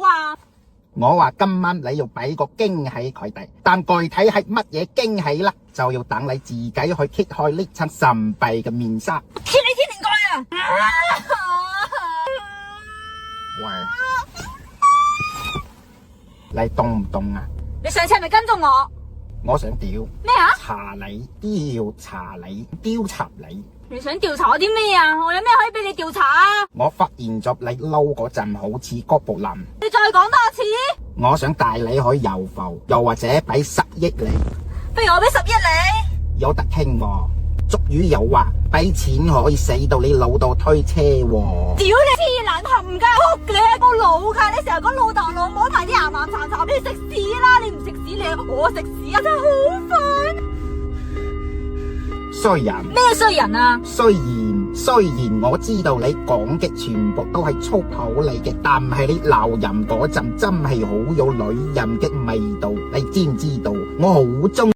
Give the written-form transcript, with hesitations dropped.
啊？我話今晚你要俾個驚喜佢哋，但具體係乜嘢驚喜啦，就要等你自己去揭開呢層神秘嘅面紗。揭你天靈蓋啊！喂，你凍唔凍啊？你上次係咪跟蹤我？我想屌咩啊？查你，調查你，調查你。你想調查我啲咩啊？我有咩可以俾你調查啊？我發現咗你撈嗰陣好似哥布林。你再講多次。我想帶你去遊埠，又或者俾10億你。不如我俾10億你。有得傾喎。俗語有話，俾錢可以死到你老豆推車喎。屌你黐撚冚家屋，你係個腦㗎！你成日講老豆老母排啲鹹鹹殘殘，你食屎啦！你唔食屎，你我食屎啊！真係好煩。衰人咩衰人啊？雖然我知道你講嘅全部都係粗口嚟嘅，但係你鬧人嗰陣真係好有女人嘅味道，你知唔知道？我好中